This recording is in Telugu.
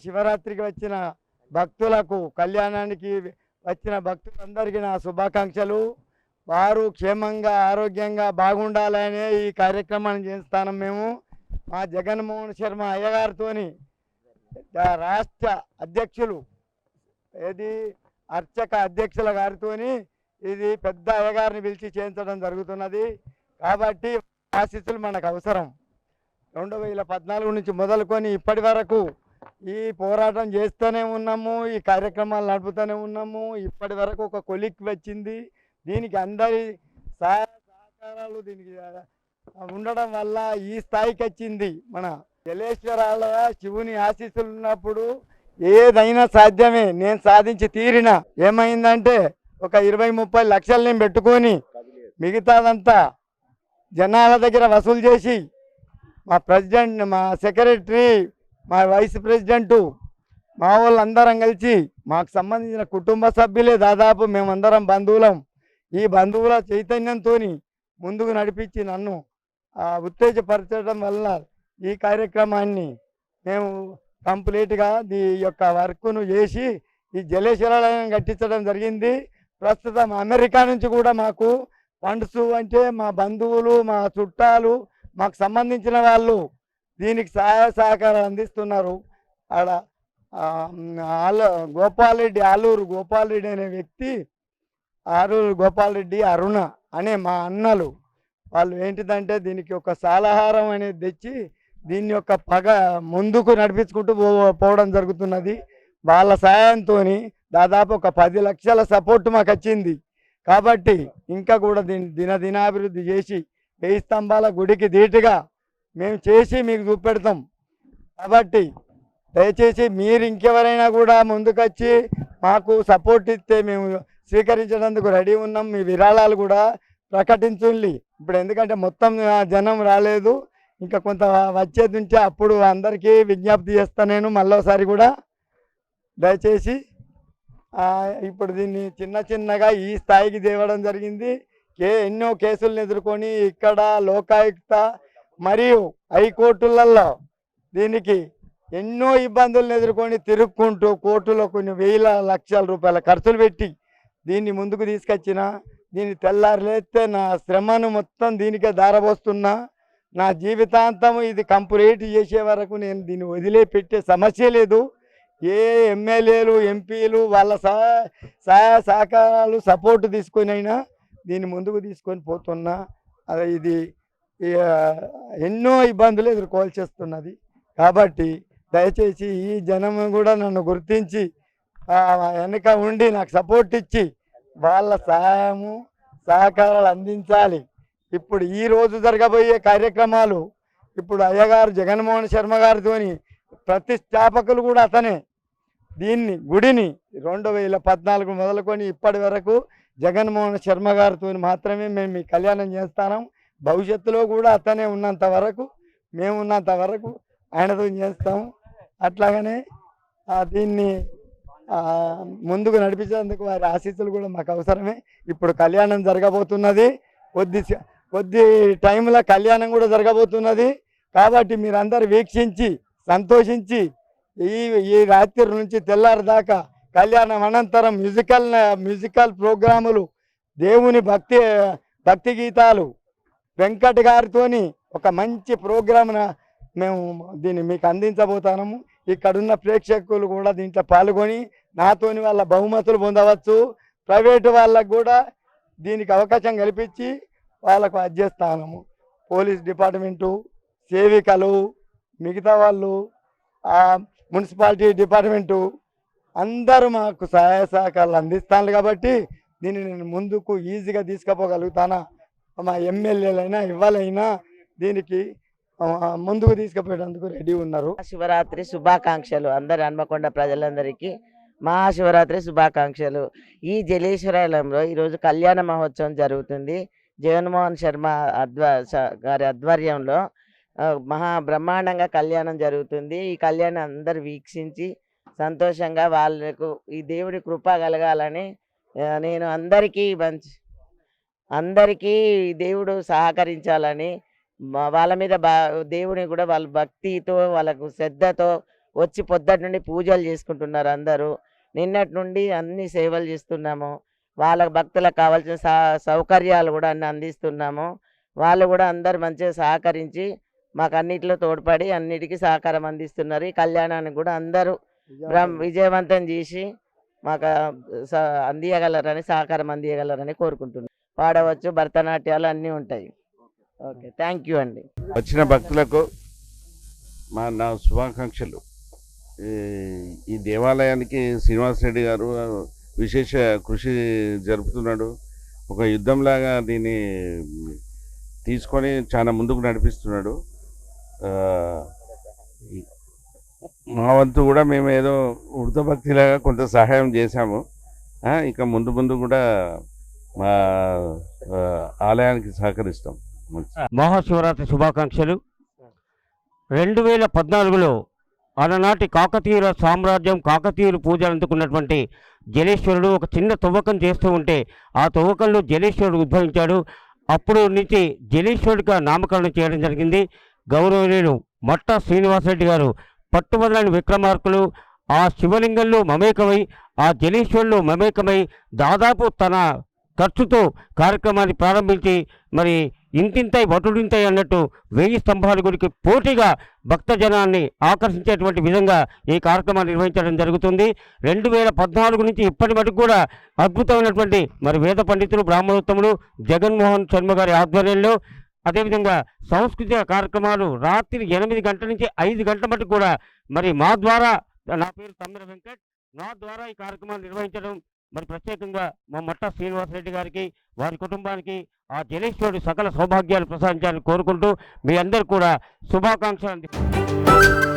శివరాత్రికి వచ్చిన భక్తులకు, కళ్యాణానికి వచ్చిన భక్తులందరికీ నా శుభాకాంక్షలు. వారు క్షేమంగా ఆరోగ్యంగా బాగుండాలనే ఈ కార్యక్రమాన్ని చేస్తాను. మేము మా జగన్మోహన్ శర్మ అయ్యగారితోని రాష్ట్ర అధ్యక్షులు అర్చక అధ్యక్షుల గారితోని ఇది పెద్ద అయ్యగారిని పిలిచి చేయించడం జరుగుతున్నది. కాబట్టి ఆశీస్సులు మనకు అవసరం. 2014 నుంచి మొదలుకొని ఇప్పటి వరకు ఈ పోరాటం చేస్తూనే ఉన్నాము, ఈ కార్యక్రమాలు నడుపుతూనే ఉన్నాము. ఇప్పటి వరకు ఒక కొలిక్కి వచ్చింది. దీనికి అందరి సహకారాలు దీనికి ఉండడం వల్ల ఈ స్థాయికి వచ్చింది. మన జలేశ్వరాలయ శివుని ఆశీస్సులు ఉన్నప్పుడు ఏదైనా సాధ్యమే. నేను సాధించి తీరిన. ఏమైందంటే ఒక 20-30 లక్షలు నేను పెట్టుకొని మిగతాదంతా జనాల దగ్గర వసూలు చేసి మా ప్రెసిడెంట్, మా సెక్రటరీ, మా వైస్ ప్రెసిడెంటు, మా వాళ్ళందరం కలిసి మాకు సంబంధించిన కుటుంబ సభ్యులే దాదాపు మేమందరం బంధువులం. ఈ బంధువుల చైతన్యంతో ముందుకు నడిపించి నన్ను ఉత్తేజపరచడం వల్ల ఈ కార్యక్రమాన్ని మేము కంప్లీట్గా ఈ యొక్క వర్క్ను చేసి ఈ జలేశ్వరాలయం కట్టించడం జరిగింది. ప్రస్తుతం అమెరికా నుంచి కూడా మాకు ఫండ్స్, అంటే మా బంధువులు, మా చుట్టాలు, మాకు సంబంధించిన వాళ్ళు దీనికి సహాయ సహకారాలు అందిస్తున్నారు. ఆడ ఆలూరు గోపాల్ రెడ్డి అనే వ్యక్తి, ఆలూరు గోపాల్ రెడ్డి, అరుణ అనే మా అన్నలు, వాళ్ళు ఏంటిదంటే దీనికి ఒక సాలహారం అనేది తెచ్చి దీని యొక్క ముందుకు నడిపించుకుంటూ పోవడం జరుగుతున్నది. వాళ్ళ సాయంతో దాదాపు ఒక 10 లక్షల సపోర్ట్ మాకు వచ్చింది. కాబట్టి ఇంకా కూడా దినాభివృద్ధి చేసి 1000 స్తంభాల గుడికి ధీటుగా మేము చేసి మీకు చూపెడతాం. కాబట్టి దయచేసి మీరు ఇంకెవరైనా కూడా ముందుకొచ్చి మాకు సపోర్ట్ ఇస్తే మేము స్వీకరించడానికి రెడీ ఉన్నాం. మీ విరాళాలు కూడా ప్రకటించండి. ఇప్పుడు ఎందుకంటే మొత్తం జనం రాలేదు, ఇంకా కొంత వచ్చేది ఉంటే అప్పుడు అందరికీ విజ్ఞప్తి చేస్తాను నేను మళ్ళీసారి కూడా. దయచేసి ఇప్పుడు దీన్ని చిన్నగా ఈ స్థాయికి తేవడం జరిగింది. ఎన్నో కేసులను ఎదుర్కొని ఇక్కడ లోకాయుక్త మరియు హైకోర్టులలో దీనికి ఎన్నో ఇబ్బందులను ఎదుర్కొని తిరుక్కుంటూ కోర్టులో కొన్ని వేల లక్షల రూపాయల ఖర్చులు పెట్టి దీన్ని ముందుకు తీసుకొచ్చిన. దీన్ని తెల్లారి లేస్తే నా శ్రమను మొత్తం దీనికే దారపోస్తున్నా. నా జీవితాంతం ఇది కంప్లీట్ చేసే వరకు నేను దీన్ని వదిలిపెట్టే సమస్య లేదు. ఏ ఎమ్మెల్యేలు, ఎంపీలు వాళ్ళ సహాయ సహకారాలు సపోర్టు తీసుకొని అయినా దీన్ని ముందుకు తీసుకొని పోతున్నా. ఇది ఎన్నో ఇబ్బందులు ఎదుర్కోవాల్సి వస్తున్నది. కాబట్టి దయచేసి ఈ జనం కూడా నన్ను గుర్తించి వెనక ఉండి నాకు సపోర్ట్ ఇచ్చి వాళ్ళ సహాయము సహకారాలు అందించాలి. ఇప్పుడు ఈరోజు జరగబోయే కార్యక్రమాలు ఇప్పుడు అయ్యగారు జగన్మోహన్ శర్మ గారితోని ప్రతిష్టాపకులు కూడా అతనే. దీన్ని గుడిని 2014 మొదలుకొని ఇప్పటి వరకు జగన్మోహన్ శర్మ గారితో మాత్రమే మేము ఈ కళ్యాణం చేస్తాం. భవిష్యత్తులో కూడా అతనే ఉన్నంత వరకు, మేము ఉన్నంత వరకు ఆయనతో చేస్తాము. అట్లాగనే దీన్ని ముందుకు నడిపించేందుకు వారి ఆశీస్సులు కూడా మాకు అవసరమే. ఇప్పుడు కళ్యాణం జరగబోతున్నది. కొద్ది టైంలో కళ్యాణం కూడా జరగబోతున్నది. కాబట్టి మీరందరూ వీక్షించి సంతోషించి ఈ రాత్రి నుంచి తెల్లారి దాకా కళ్యాణం అనంతరం మ్యూజికల్ ప్రోగ్రాములు, దేవుని భక్తి గీతాలు, వెంకట్ గారితోని ఒక మంచి ప్రోగ్రామ్ మేము దీన్ని మీకు అందించబోతున్నాము. ఇక్కడున్న ప్రేక్షకులు కూడా దీంట్లో పాల్గొని నాతోని వాళ్ళ బహుమతులు పొందవచ్చు. ప్రైవేటు వాళ్ళకు కూడా దీనికి అవకాశం కల్పించి వాళ్ళకు అధ్యస్థానము, పోలీస్ డిపార్ట్మెంటు, సేవికలు, మిగతా వాళ్ళు, మున్సిపాలిటీ డిపార్ట్మెంటు అందరూ మాకు సహాయ సహకారాలు అందిస్తాను. కాబట్టి దీన్ని నేను ముందుకు ఈజీగా తీసుకుపోగలుగుతానా. మా ఎమ్మెల్యేలైనా ఇవ్వాలైనా దీనికి ముందుకు తీసుకుపోయేందుకు రెడీ ఉన్నారు. శివరాత్రి శుభాకాంక్షలు అందరి హన్మకొండ ప్రజలందరికీ మహాశివరాత్రి శుభాకాంక్షలు. ఈ జలేశ్వరాలయంలో ఈరోజు కళ్యాణ మహోత్సవం జరుగుతుంది. జగన్మోహన్ శర్మ గారి ఆధ్వర్యంలో మహా బ్రహ్మాండంగా కళ్యాణం జరుగుతుంది. ఈ కళ్యాణం అందరు వీక్షించి సంతోషంగా వాళ్ళకు ఈ దేవుడి కృప కలగాలని నేను అందరికీ దేవుడు సహకరించాలని వాళ్ళ మీద దేవుని కూడా వాళ్ళ భక్తితో వాళ్ళకు శ్రద్ధతో వచ్చి పొద్దుటి నుండి పూజలు చేసుకుంటున్నారు అందరూ. నిన్నటి నుండి అన్ని సేవలు చేస్తున్నాము. వాళ్ళ భక్తులకు కావాల్సిన సౌకర్యాలు కూడా అన్ని అందిస్తున్నాము. వాళ్ళు కూడా అందరు మంచిగా సహకరించి మాకు అన్నిటిలో తోడ్పడి అన్నిటికీ సహకారం అందిస్తున్నారు. ఈ కళ్యాణానికి కూడా అందరూ విజయవంతం చేసి మాకు అందియగలరని సహకారం అందియగలరని కోరుకుంటున్నాను. పాడవచ్చు, భరతనాట్యాలు అన్నీ ఉంటాయి. ఓకే, థ్యాంక్ యూ అండి. వచ్చిన భక్తులకు నా శుభాకాంక్షలు. ఈ దేవాలయానికి శ్రీనివాస్ రెడ్డి గారు విశేష కృషి జరుపుతున్నాడు. ఒక యుద్ధంలాగా దీన్ని తీసుకొని చాలా ముందుకు నడిపిస్తున్నాడు. మా వంతు కూడా మేము ఏదో వృద్ధభక్తిలాగా కొంత సహాయం చేశాము. ఇక ముందు ముందు కూడా మా ఆలయానికి సహకరిస్తాం. మహాశివరాత్రి శుభాకాంక్షలు. 2014లో ఆనాటి కాకతీయుల సామ్రాజ్యం కాకతీయులు పూజలు అందుకున్నటువంటి జలేశ్వరుడు ఒక చిన్న తవ్వకం చేస్తూ ఉంటే ఆ తవ్వకంలో జలేశ్వరుడు ఉద్భవించాడు. అప్పుడు నుంచి జలేశ్వరుడిగా నామకరణం చేయడం జరిగింది. గౌరవనీయులు మట్టా శ్రీనివాసరెడ్డి గారు పట్టువదలని విక్రమార్కులు ఆ శివలింగంలో మమేకమై ఆ జలేశ్వరులో మమేకమై దాదాపు తన ఖర్చుతో కార్యక్రమాన్ని ప్రారంభించి మరి ఇంతింతై వటుడింతై అన్నట్టు 1000 స్తంభాల గుడికి పోటీగా భక్తజనాన్ని ఆకర్షించేటువంటి విధంగా ఈ కార్యక్రమాన్ని నిర్వహించడం జరుగుతుంది. 2014 నుంచి ఇప్పటి మటుకు కూడా అద్భుతమైనటువంటి మరి వేద పండితులు బ్రాహ్మణోత్తములు జగన్మోహన్ శర్మ గారి ఆధ్వర్యంలో, అదేవిధంగా సాంస్కృతిక కార్యక్రమాలు రాత్రి 8 గంటల నుంచి 5 గంటల మటుకు కూడా మరి మా ద్వారా, నా పేరు తమ్మిర వెంకట్, నా ద్వారా ఈ కార్యక్రమాన్ని నిర్వహించడం మరి ప్రత్యేకంగా మా మట్టా శ్రీనివాసరెడ్డి గారికి వారి కుటుంబానికి ఆ జలేశ్వరుడు సకల సౌభాగ్యాలు ప్రసాదించాలని కోరుకుంటూ మీ అందరూ కూడా శుభాకాంక్షలు